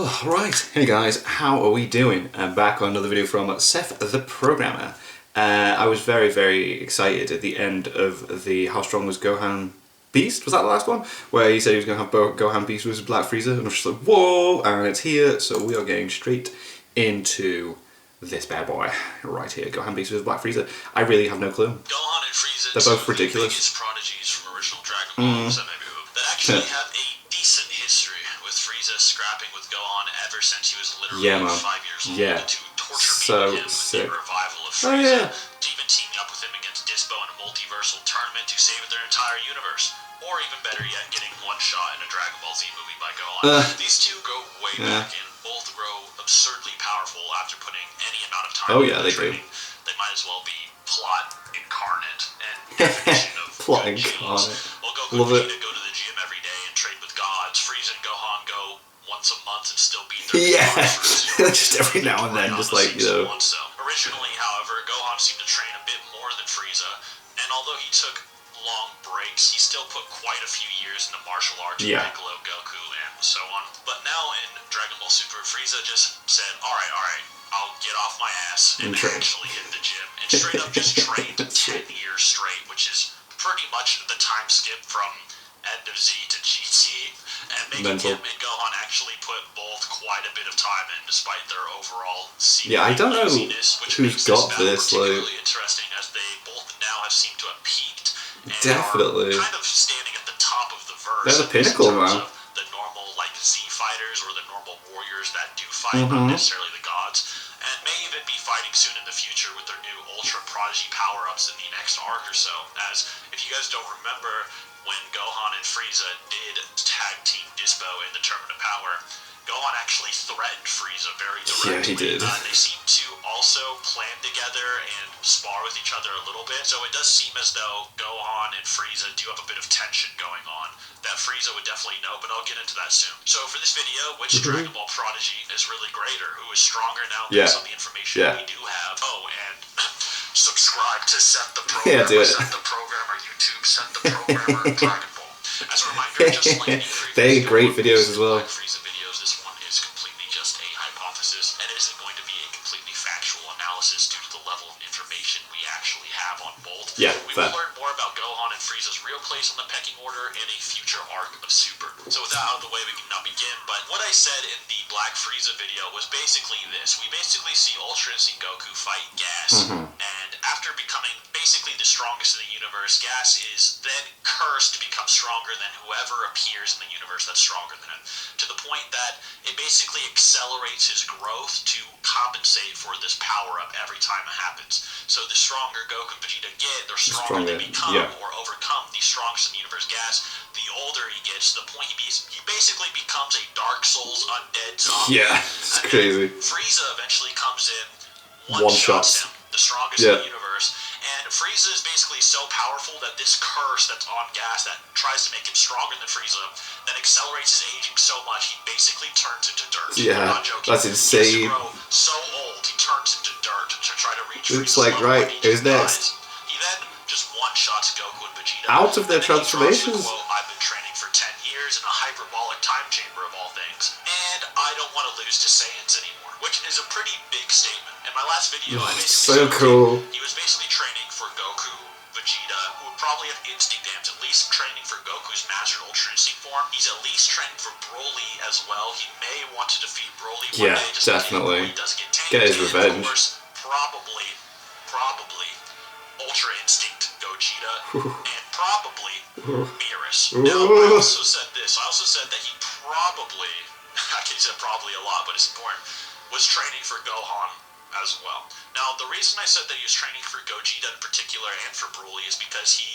Right, hey guys, how are we doing? I'm back on another video from Seth the Programmer. I was very excited at the end of the How Strong Was Gohan Beast? Was that the last one? Where he said he was going to have Gohan Beast versus Black Frieza, and I was just like, whoa! And it's here, so we are getting straight into this bad boy right here, Gohan Beast versus Black Frieza. I really have no clue. Gohan and Frieza, they're both ridiculous. The biggest prodigies from original Dragon Ball that actually have a decent history, with Frieza scrapping with Gohan ever since he was literally 5 years old, to torture him with the revival of Frieza, to even teaming up with him against Dispo in a multiversal tournament to save their entire universe. Or even better yet, getting one shot in a Dragon Ball Z movie by Gohan. These two go way back and both grow absurdly powerful after putting any amount of time into training. They might as well be plot incarnate and definition of plot incarnate. Well, Goku and Vegeta go to the gym every day and trade with gods. Frieza and Gohan go once a month and still beat their gods. Just every now and then, just like, you know. Originally, however, Gohan seemed to train a bit more than Frieza, and although he took long breaks, he still put quite a few years into martial arts with Piccolo, Goku, and so on. But now in Dragon Ball Super, Frieza just said, alright, I'll get off my ass and actually hit the gym, and straight up just trained 10 years straight, which is pretty much the time skip from End of Z to GT, and making him and Gohan actually put both quite a bit of time in, despite their overall I don't know who's got this, particularly interesting, as they both now have seemed to have peaked. Definitely. Kind of standing at the top of the verse. They're the pinnacle, man. The normal, like, Z fighters or the normal warriors that do fight, not necessarily the gods. And may even be fighting soon in the future with their new Ultra Prodigy power-ups in the next arc or so. As, if you guys don't remember, when Gohan and Frieza did tag team Dispo in the Tournament of Power, Gohan actually threatened Frieza very directly. Yeah, he did. They seem to also plan together and spar with each other a little bit, so it does seem as though Gohan and Frieza do have a bit of tension going on that Frieza would definitely know, but I'll get into that soon. So for this video, which Dragon Ball prodigy is really greater, who is stronger now based on the information we do have? Oh, and subscribe to Set the Programmer, Set the Programmer YouTube, Set the Programmer Dragon Ball. As a reminder, just like they're great videos as well. Frieza videos, this one is completely just a hypothesis and isn't going to be a completely factual analysis due to the level of information we actually have on both. We will learn more about Gohan and Frieza's real place on the pecking order in a future arc of Super. So with that out of the way, we can now begin. But what I said in the Black Frieza video was basically this. We basically see Ultra Instinct Goku fight Gas, and after becoming basically the strongest in the universe, Gas is then cursed to become stronger than whoever appears in the universe that's stronger than him, to the point that it basically accelerates his growth to compensate for this power-up every time it happens. So the stronger Goku and Vegeta get, the stronger they become or overcome the strongest in the universe, Gas. The older he gets, to the point he basically becomes a Dark Souls undead zombie. Yeah, it's crazy. Frieza eventually comes in, one-shots him, the strongest in the universe. And Frieza is basically so powerful that this curse that's on Gas that tries to make him stronger than Frieza, that accelerates his aging so much, he basically turns into dirt. Yeah, I'm not joking. that's insane. He gets to grow so old, he turns into dirt to try to reach Frieza's like, level. right, who's next? He then just one-shots Goku and Vegeta. Out of their transformations. I've been training for 10 years in a hyperbolic time chamber of all things, and I don't want to lose to Saiyans anymore, which is a pretty big statement. In my last video, I basically cool. He was basically training for Goku, Vegeta, who would probably have instinct dams, at least training for Goku's Master Ultra Instinct form. He's at least training for Broly as well. He may want to defeat Broly one day, just definitely. He does Get his revenge. Of course, probably Ultra Instinct Gogeta, and probably Beerus. Now, I also said this. I also said that he probably, I said probably a lot, but it's important, was training for Gohan as well. Now, the reason I said that he was training for Gogeta in particular and for Broly is because he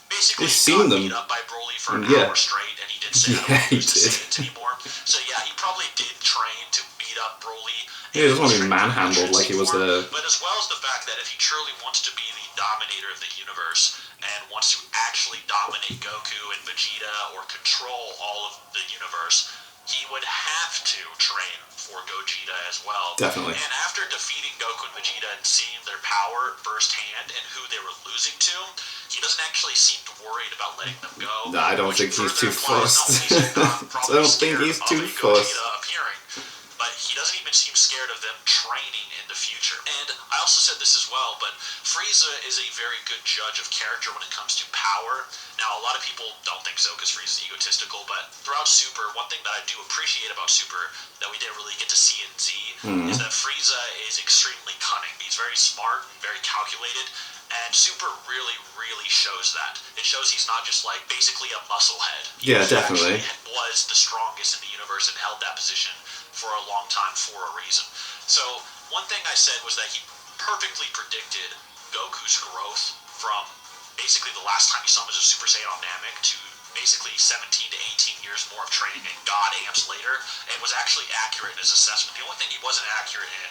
basically got beat up by Broly for an hour straight, and he did say, I don't want to use the Saiyans anymore. So yeah, he probably did train to beat up Broly. Yeah, he doesn't want to be manhandled like he was there. But as well as the fact that if he truly wants to be the dominator of the universe and wants to actually dominate Goku and Vegeta or control all of the universe, he would have to train for Gogeta as well. Definitely. And after defeating Goku and Vegeta and seeing their power firsthand and who they were losing to, he doesn't actually seem worried about letting them go. No, I don't think he's too fussed. I don't think he's too fussed. he doesn't even seem scared of them training in the future. And I also said this as well, but Frieza is a very good judge of character when it comes to power. Now, a lot of people don't think so because Frieza's egotistical, but throughout Super, one thing that I do appreciate about Super that we didn't really get to see in Z is that Frieza is extremely cunning. He's very smart and very calculated. And Super really, really shows that. It shows he's not just like basically a musclehead. He definitely was the strongest in the universe and held that position for a long time for a reason. So one thing I said was that he perfectly predicted Goku's growth from basically the last time he saw him as a Super Saiyan on Namek to basically 17 to 18 years more of training and God amps later, and was actually accurate in his assessment. The only thing he wasn't accurate in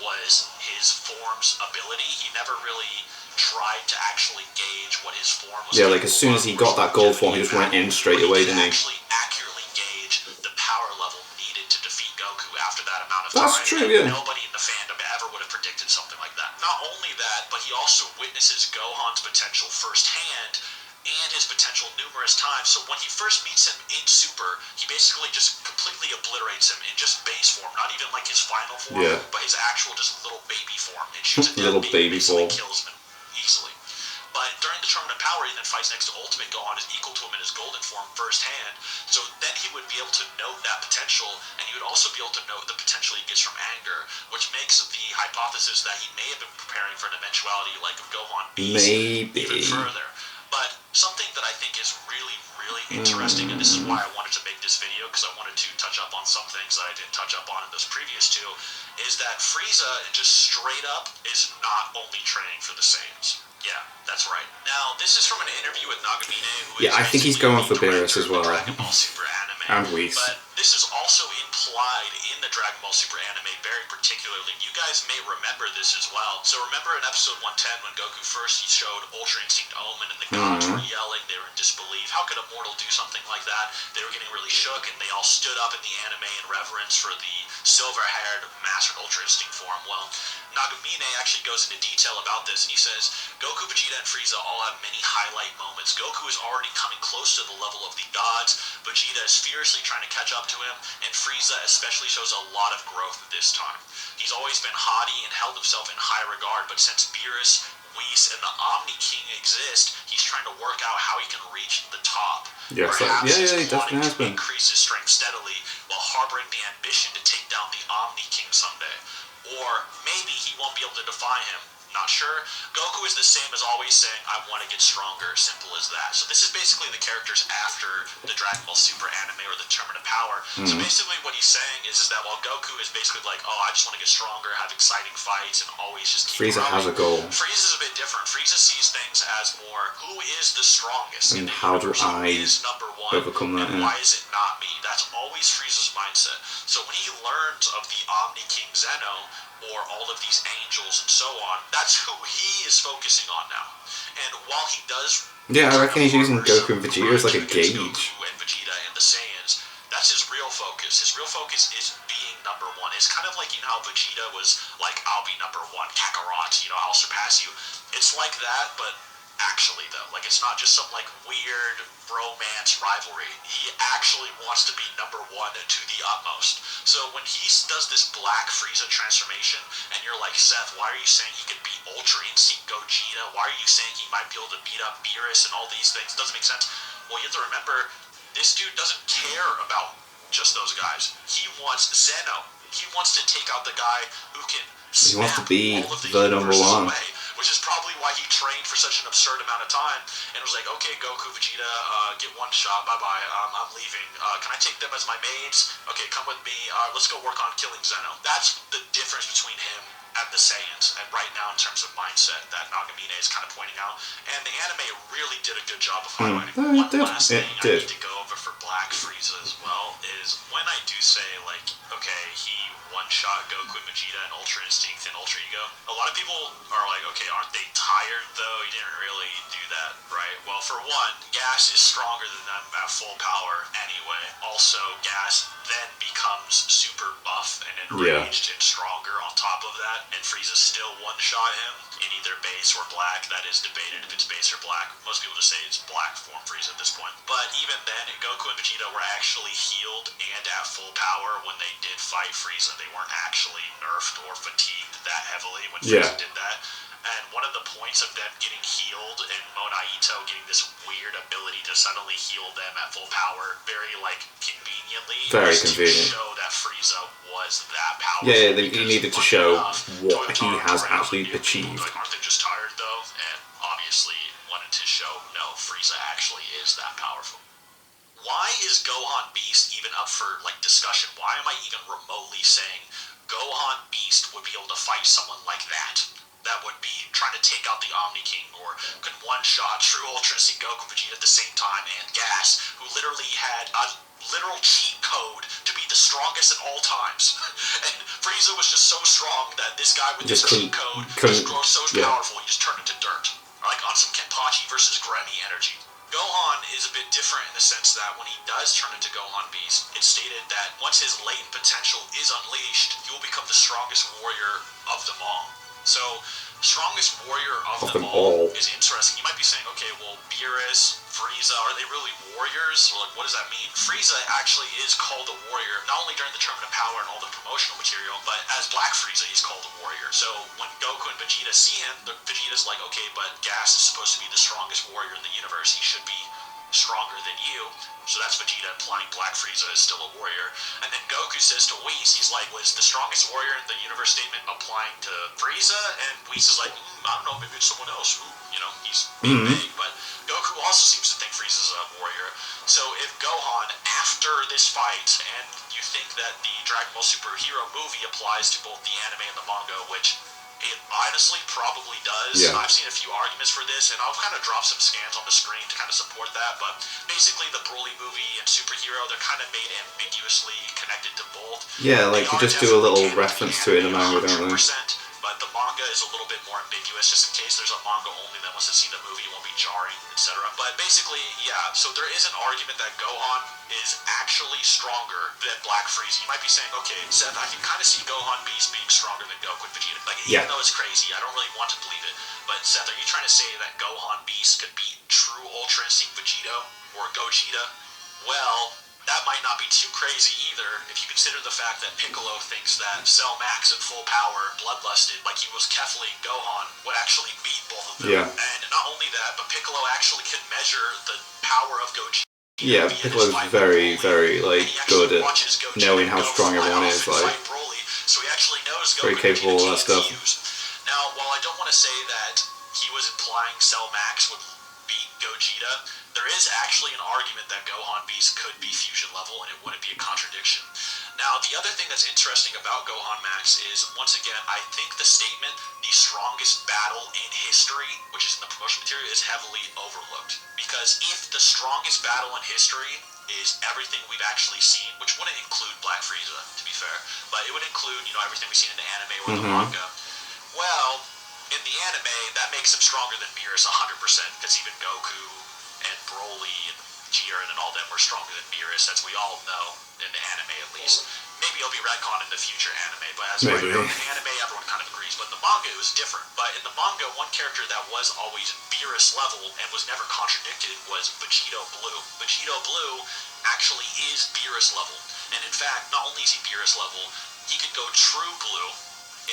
was his form's ability. He never really tried to actually gauge what his form was. Yeah, like as soon as he got that gold form, he just went in straight away, didn't he? Actually accurately gauge the power level needed to defeat Goku after that amount of time. That's true, yeah. Nobody in the fandom ever would have predicted something like that. Not only that, but he also witnesses Gohan's potential firsthand and his potential numerous times. So when he first meets him in Super, he basically just completely obliterates him in just base form, not even like his final form, but his actual just little baby form, and shoots it down, baby form, kills him easily. But during the Tournament of Power, he then fights next to Ultimate. Gohan is equal to him in his golden form firsthand. So then he would be able to note that potential, and he would also be able to note the potential he gets from anger, which makes the hypothesis that he may have been preparing for an eventuality like Gohan Beast even further. But something that I think is really, really interesting, and this is why I wanted to make this video, because I wanted to touch up on some things that I didn't touch up on in those previous two, is that Frieza just straight up is not only training for the Saiyans. Yeah, that's right. Now, this is from an interview with Nagamine, who I think he's going for Beerus as well. Dragon Ball Super anime. And Whis. But this is also implied in the Dragon Ball Super anime very particularly. You guys may remember this as well. So remember in episode 110 when Goku first he showed Ultra Instinct Omen and the gods were yelling, they were in disbelief. How could a mortal do something like that? They were getting really shook and they all stood up in the anime in reverence for the silver-haired mastered Ultra Instinct form. Well, Nagamine actually goes into detail about this, and he says, Goku, Vegeta, and Frieza all have many highlight moments. Goku is already coming close to the level of the gods, Vegeta is fiercely trying to catch up to him, and Frieza especially shows a lot of growth this time. He's always been haughty and held himself in high regard, but since Beerus, Whis, and the Omni King exist, he's trying to work out how he can reach the top. Yes, he definitely has been. Increase his strength steadily while harboring the ambition to take down the Omni King someday. Or maybe he won't be able to defy him. Not sure. Goku is the same as always saying, I want to get stronger, simple as that. So this is basically the characters after the Dragon Ball Super anime or the Tournament of Power. So basically what he's saying is that while Goku is basically like, oh, I just want to get stronger, have exciting fights, and always just keep Frieza growing. has a goal. Frieza's a bit different. Frieza sees things as more, who is the strongest? And how do I is number one, overcome that? And why is it not me? That's always Frieza's mindset. So when he learns of the Omni King Zeno, or all of these angels and so on, that's who he is focusing on now. And while he does... Yeah, I reckon he's using Goku and Vegeta as like a gauge. Goku and Vegeta and the Saiyans, that's his real focus. His real focus is being number one. It's kind of like, you know how Vegeta was like, I'll be number one, Kakarot, you know, I'll surpass you. It's like that, but actually though, like it's not just some like weird romance rivalry. He actually wants to be number one to the utmost. So when he does this Black Frieza transformation, and you're like, Seth, why are you saying he could beat Ultra Instinct Gogeta? Why are you saying he might be able to beat up Beerus and all these things? Doesn't make sense. Well, you have to remember, this dude doesn't care about just those guys. He wants Zeno. He wants to take out the guy who can he wants to be all of the number one. Away, which is probably why he trained for such an absurd amount of time and was like, okay, Goku, Vegeta, get one shot, bye-bye, I'm leaving. Can I take them as my maids? Okay, come with me, let's go work on killing Zeno. That's the difference between him and the Saiyans, and right now in terms of mindset that Nagamine is kind of pointing out, and the anime really did a good job of highlighting. One last thing I need to go over for Black Frieza as well is when I do say, like, okay, he one-shot Goku and Vegeta and Ultra Instinct and Ultra Ego, a lot of people are like, okay, aren't they tired though? You didn't really do that, right? Well, for one, Gas is stronger than them at full power anyway. Also, Gas then becomes super buff and enraged and stronger on top of that. that, and Frieza still one-shot him in either base or black. That is debated if it's base or black. Most people just say it's black form Frieza at this point. But even then, Goku and Vegeta were actually healed and at full power when they did fight Frieza. They weren't actually nerfed or fatigued that heavily when Frieza did that. And one of the points of them getting healed and Monaito getting this weird ability to suddenly heal them at full power, very conveniently, very to convenient, show that Frieza was that powerful. Yeah, he needed to show what he has actually achieved. Aren't they just tired though? And obviously wanted to show no, Frieza actually is that powerful. Why is Gohan Beast even up for discussion? Why am I even remotely saying Gohan Beast would be able to fight someone like that? That would be trying to take out the Omni King, or could one-shot True Ultra Instinct Goku Vegeta at the same time, and Gas, who literally had a literal cheat code to be the strongest at all times. And Frieza was just so strong that this guy with this cheat code just grows so powerful, he just turned into dirt. Like on some Kenpachi versus Granny energy. Gohan is a bit different in the sense that when he does turn into Gohan Beast, it's stated that once his latent potential is unleashed, he will become the strongest warrior of them all. So, strongest warrior of them all is interesting. You might be saying, okay, well, Beerus, Frieza, are they really warriors? Or what does that mean? Frieza actually is called a warrior, not only during the Tournament of Power and all the promotional material, but as Black Frieza, he's called a warrior. So, when Goku and Vegeta see him, Vegeta's like, okay, but Gas is supposed to be the strongest warrior in the universe. He should be stronger than you. So that's Vegeta implying Black Frieza is still a warrior. And then Goku says to Whis, he's like, was the strongest warrior in the universe statement applying to Frieza? And Whis is like, I don't know, maybe it's someone else. He's being big. But Goku also seems to think Frieza's a warrior. So if Gohan, after this fight, and you think that the Dragon Ball Superhero movie applies to both the anime and the manga, which it honestly probably does. Yeah. I've seen a few arguments for this, and I'll kind of drop some scans on the screen to kind of support that, but basically the Broly movie and Superhero, they're kind of made ambiguously connected to both. Yeah, you just do a little reference to it in the manga, don't they? But the manga is a little bit more ambiguous, just in case there's a manga only that wants to see the movie, it won't be jarring, etc. But basically, yeah, so there is an argument that Gohan is actually stronger than Black Frieza. You might be saying, okay, Seth, I can kind of see Gohan Beast being stronger than Goku and Vegeta. Even though it's crazy, I don't really want to believe it. But Seth, are you trying to say that Gohan Beast could beat True Ultra Instinct Vegeta or Gogeta? Well, that might not be too crazy either if you consider the fact that Piccolo thinks that Cell Max at full power, bloodlusted, like he was Kefli Gohan, would actually beat both of them. Yeah. And not only that, but Piccolo actually can measure the power of Gogeta. Yeah, Piccolo's very, very good at knowing how strong everyone is. Broly, so he actually knows very capable of that stuff. Now, while I don't want to say that he was implying Cell Max would beat Gogeta, there is actually an argument that Gohan Beast could be fusion level, and it wouldn't be a contradiction. Now, the other thing that's interesting about Gohan Max is, once again, I think the statement, the strongest battle in history, which is in the promotion material, is heavily overlooked. Because if the strongest battle in history is everything we've actually seen, which wouldn't include Black Frieza, to be fair, but it would include, everything we've seen in the anime or the manga, well, in the anime, that makes him stronger than Beerus 100%, because even Goku and Broly and Jiren and all them were stronger than Beerus, as we all know, in the anime at least. Maybe it'll be retcon in the future anime, but as right now, in the anime, everyone kind of agrees. But in the manga, it was different. But in the manga, one character that was always Beerus level and was never contradicted was Vegito Blue. Vegito Blue actually is Beerus level. And in fact, not only is he Beerus level, he could go True Blue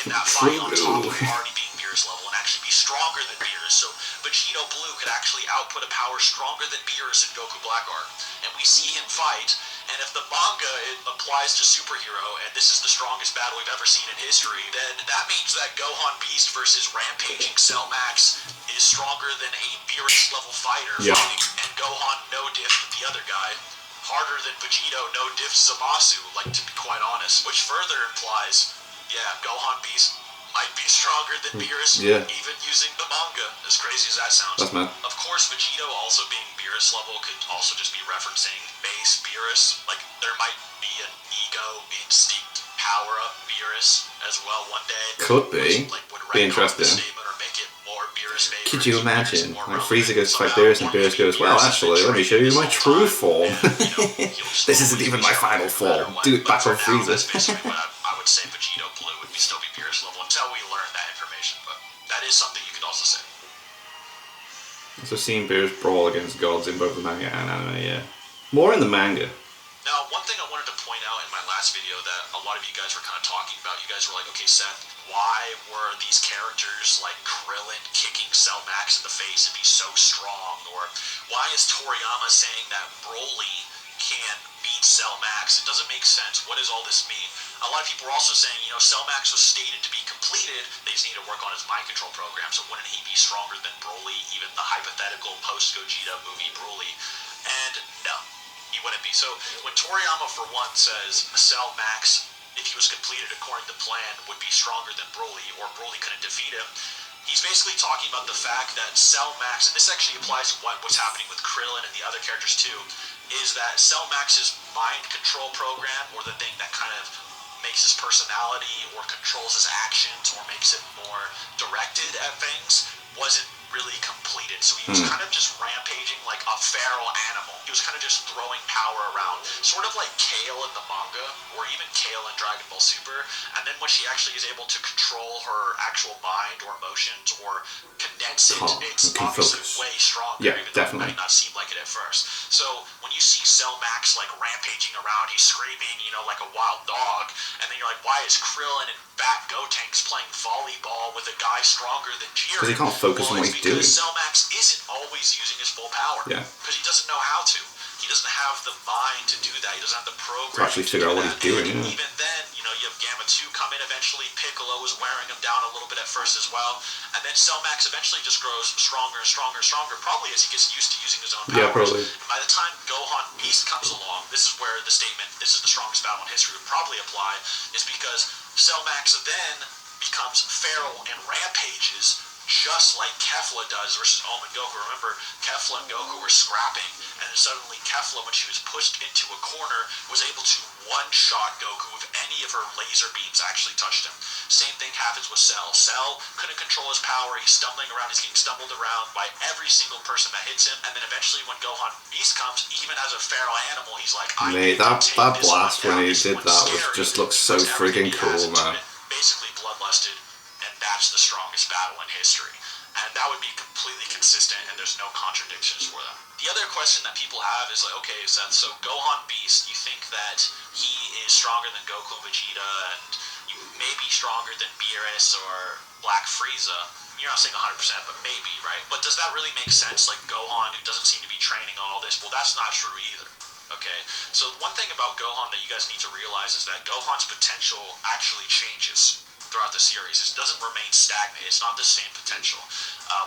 in that fight on top of already being Beerus level and actually be stronger than Beerus. So Vegito Blue could actually output a power stronger than Beerus in Goku Black Arc. And we see him fight, and if the manga applies to Superhero, and this is the strongest battle we've ever seen in history, then that means that Gohan Beast versus Rampaging Cell Max is stronger than a Beerus level fighter fighting, and Gohan no-diff the other guy. Harder than Vegito no-diff Zamasu, to be quite honest. Which further implies, Gohan Beast might be stronger than Beerus, even using the manga, as crazy as that sounds. That's mad. Of course, Vegito also being Beerus level could also just be referencing base Beerus. There might be an ego instinct power-up Beerus as well one day. Could be. Would be interesting. Statement or make it more Beerus-based. Could you imagine? Frieza goes to fight Beerus and Beerus goes, well, actually, let me show you my true form. This isn't even my final form. Do it back on Frieza. That's basically what I would would say Vegito Blue would still be Beerus level until we learn that information, but that is something you could also say. So seeing Beerus brawl against gods in both the manga and anime, yeah. More in the manga. Now, one thing I wanted to point out in my last video that a lot of you guys were kind of talking about, you guys were like, okay, Seth, why were these characters like Krillin kicking Cell Max in the face and be so strong? Or why is Toriyama saying that Broly can beat Cell Max? It doesn't make sense. What does all this mean? A lot of people were also saying, Cell Max was stated to be completed, they just need to work on his mind control program, so wouldn't he be stronger than Broly, even the hypothetical post-Gogeta movie Broly? And no, he wouldn't be. So when Toriyama, for one, says Cell Max, if he was completed according to plan, would be stronger than Broly, or Broly couldn't defeat him, he's basically talking about the fact that Cell Max, and this actually applies to what's happening with Krillin and the other characters too, is that Cell Max's mind control program, or the thing that kind of makes his personality or controls his actions or makes it more directed at things, wasn't really completed. So he was kind of just rampaging like a feral animal. He was kind of just throwing power around, sort of like Kale in the manga, or even Kale in Dragon Ball Super. And then when she actually is able to control her actual mind or emotions or condense it, it's obviously way stronger, even though it might not seem like it at first. So when you see Cell Max like rampaging around, he's screaming, like a wild dog, and then you're like, why is Krillin and Bat Gotenks playing volleyball with a guy stronger than Jiren? Because he can't focus on what he's doing. Because Cell Max isn't always using his full power. Yeah. Because he doesn't know how to. He doesn't have the mind to do that. He doesn't have the program to actually figure out what he's doing. And even then, you have Gamma 2 come in eventually. Piccolo is wearing him down a little bit at first as well. And then Cell Max eventually just grows stronger and stronger and stronger, probably as he gets used to using his own powers. Yeah, probably. And by the time Gohan Beast comes along, this is where the statement, this is the strongest battle in history, would probably apply, is because Cell Max then becomes feral and rampages just like Kefla does versus Omen Goku. Remember, Kefla and Goku were scrapping, and then suddenly Kefla, when she was pushed into a corner, was able to one-shot Goku if any of her laser beams actually touched him. Same thing happens with Cell. Cell couldn't control his power. He's stumbling around. He's getting stumbled around by every single person that hits him. And then eventually when Gohan Beast comes, even as a feral animal, he's like, that blast when he did that just looks so freaking cool, man. Basically bloodlusted, and that's the strongest battle in history. And that would be completely consistent, and there's no contradictions for them. The other question that people have is like, okay, Seth, so Gohan Beast, you think that he is stronger than Goku and Vegeta, and you may be stronger than Beerus or Black Frieza. You're not saying 100%, but maybe, right? But does that really make sense? Like Gohan, who doesn't seem to be training all this, well, that's not true either. Okay, so one thing about Gohan that you guys need to realize is that Gohan's potential actually changes throughout the series. It doesn't remain stagnant. It's not the same potential.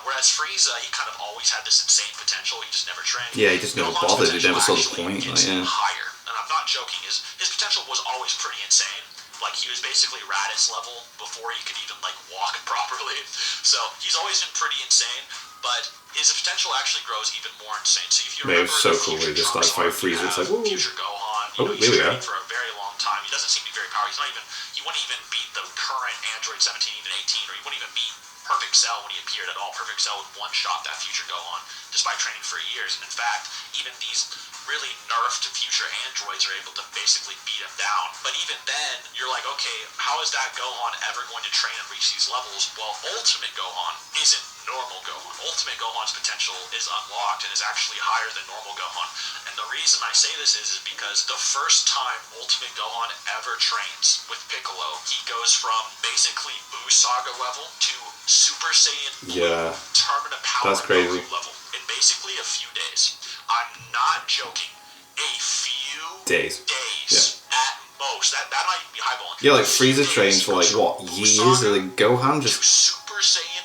Whereas Frieza, he kind of always had this insane potential. He just never trained. Yeah, he just never bothered. He never saw the point. Higher, and I'm not joking. His potential was always pretty insane. Like, he was basically Raditz level before he could even, like, walk properly. So, he's always been pretty insane, but his potential actually grows even more insane. So, if you remember so cool when he just, like, fight Frieza, it's like, woo! Future Gohan, he's training for a very long time. He doesn't seem to be very powerful. He wouldn't even beat the current Android 17, even 18, or he wouldn't even beat Perfect Cell when he appeared at all. Perfect Cell would one-shot that future Gohan, despite training for years. And in fact, even these really nerfed future androids are able to basically beat him down. But even then, you're like, okay, how is that Gohan ever going to train and reach these levels? Well, Ultimate Gohan isn't normal Gohan. Ultimate Gohan's potential is unlocked and is actually higher than normal Gohan. And the reason I say this is because the first time Ultimate Gohan ever trains with Piccolo, he goes from basically Buu Saga level to Super Saiyan Blue Tournament Power Goku level in basically a few days. I'm not joking. A few days at most. That might be highballing. Yeah, like Frieza trains for like what, years? Like Gohan just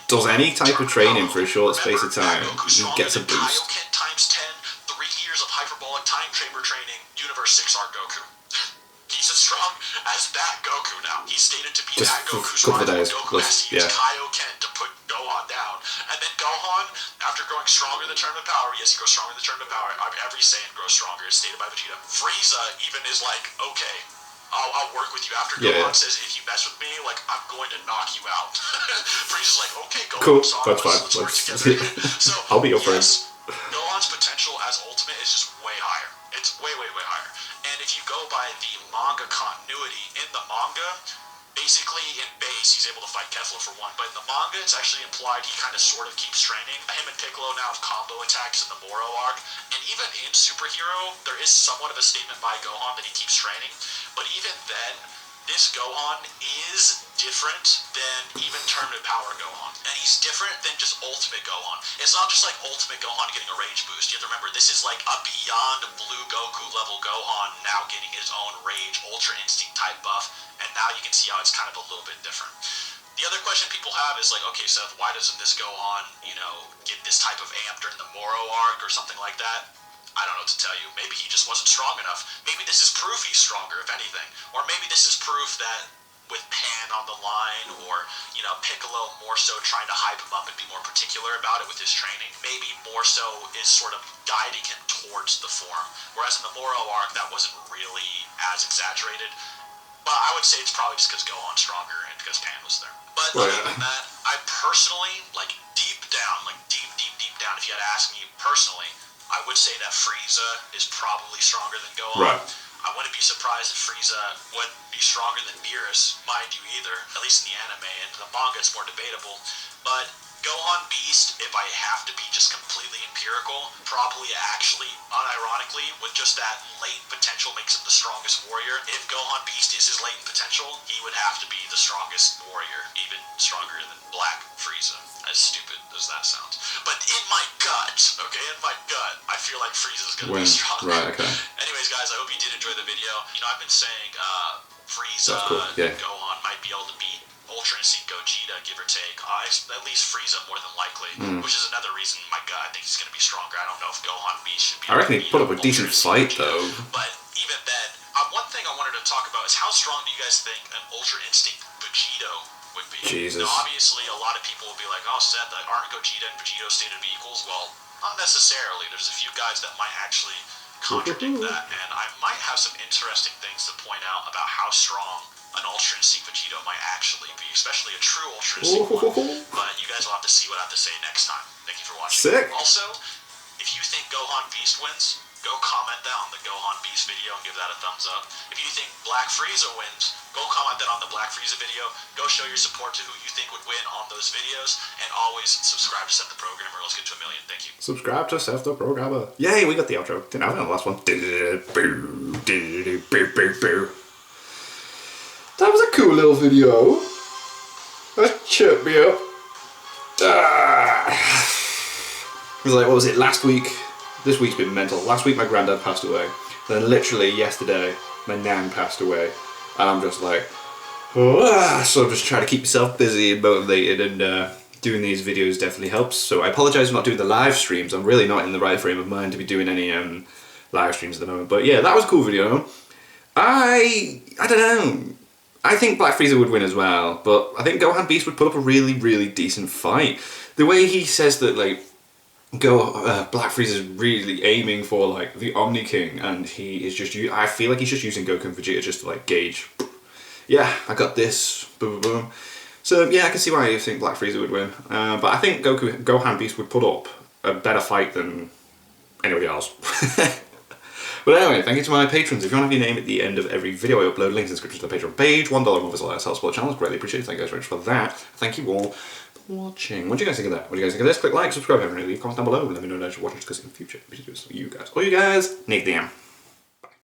does any type of training for a short space of time. He gets a boost. Kaioken times 10, 3 years of hyperbolic time chamber training, Universe 6 Art Goku. He's as strong as that Goku now. He's stated to be just that Goku. So Goku has to use Kaioken to put Gohan down. And then Gohan, after growing stronger in the Tournament of Power, yes, he grows stronger in the Tournament of Power. Every Saiyan grows stronger, as stated by Vegeta. Frieza even is like, okay, I'll work with you after Gohan says, if you mess with me, like, I'm going to knock you out. Frieza's like, okay, Gohan, cool, that's fine. Let's work together. So, I'll be your friend. Gohan's potential as Ultimate is just way higher. It's way, way, way higher. And if you go by the manga continuity, in the manga, basically in base, he's able to fight Kefla for one, but in the manga, it's actually implied he kind of sort of keeps training. Him and Piccolo now have combo attacks in the Moro arc, and even in Superhero, there is somewhat of a statement by Gohan that he keeps training, but even then, this Gohan is different than even Tournament Power Gohan. And he's different than just Ultimate Gohan. It's not just like Ultimate Gohan getting a rage boost. You have to remember, this is like a beyond Blue Goku level Gohan now getting his own rage, Ultra Instinct type buff. And now you can see how it's kind of a little bit different. The other question people have is like, okay, Seth, why doesn't this Gohan, get this type of amp during the Moro arc or something like that? I don't know what to tell you. Maybe he just wasn't strong enough. Maybe this is proof he's stronger, if anything. Or maybe this is proof that with Pan on the line, or, Piccolo more so trying to hype him up and be more particular about it with his training, maybe more so is sort of guiding him towards the form. Whereas in the Moro arc, that wasn't really as exaggerated. But I would say it's probably just because Gohan's stronger and because Pan was there. But other than that, I personally, deep down, if you had asked me personally, I would say that Frieza is probably stronger than Gohan. Right. I wouldn't be surprised if Frieza would be stronger than Beerus, mind you, either. At least in the anime, and the manga it's more debatable. But Gohan Beast, if I have to be just completely empirical, probably actually, unironically, with just that latent potential makes him the strongest warrior. If Gohan Beast is his latent potential, he would have to be the strongest warrior, even stronger than Black Frieza. As stupid as that sounds. But in my gut, I feel like Frieza's gonna be stronger. Right, okay. Anyways, guys, I hope you did enjoy the video. I've been saying Frieza and Gohan might be able to beat Ultra Instinct Gogeta, give or take. At least Frieza more than likely, which is another reason in my gut I think he's going to be stronger. I don't know if Gohan Beast should be. I reckon he put up a decent fight, though. But even then, one thing I wanted to talk about is how strong do you guys think an Ultra Instinct Vegito would be? Jesus. Now, obviously, a lot of people will be like, oh, Seth, aren't Gogeta and Vegito stated to be equals? Well, not necessarily. There's a few guys that might actually contradict that, and I might have some interesting things to point out about how strong an Ultra Instinct Vegito might actually be, especially a true Ultra Instinct one. But you guys will have to see what I have to say next time. Thank you for watching. Sick. Also, if you think Gohan Beast wins, go comment that on the Gohan Beast video and give that a thumbs up. If you think Black Frieza wins, go comment that on the Black Frieza video. Go show your support to who you think would win on those videos. And always subscribe to Seth the Programmer. Let's get to 1 million. Thank you. Subscribe to Seth the Programmer. Yay, we got the outro. Didn't have it on the last one. That was a cool little video. That cheered me up. It was like, what was it, last week? This week's been mental. Last week my granddad passed away. Then literally yesterday, my nan passed away. And I'm just like, so I'm just trying to keep myself busy and motivated, and doing these videos definitely helps. So I apologise for not doing the live streams. I'm really not in the right frame of mind to be doing any live streams at the moment. But yeah, that was a cool video. I don't know. I think Black Frieza would win as well, but I think Gohan Beast would put up a really, really decent fight. The way he says that, Black Frieza is really aiming for, the Omni King, and he is just, I feel like he's just using Goku and Vegeta just to, gauge, yeah, I got this, boom, boom, boom. So, yeah, I can see why you think Black Frieza would win. But I think Gohan Beast would put up a better fight than anybody else. But anyway, thank you to my patrons. If you want to have your name at the end of every video I upload, links in the description to the Patreon page. $1 more is all that helps support the channel. It's greatly appreciated. Thank you guys very much for that. Thank you all for watching. What do you guys think of that? What do you guys think of this? Click like, subscribe, leave a comment down below. Let me know that you're watching, because in the future, we should do this for you guys. All you guys, Nick DM.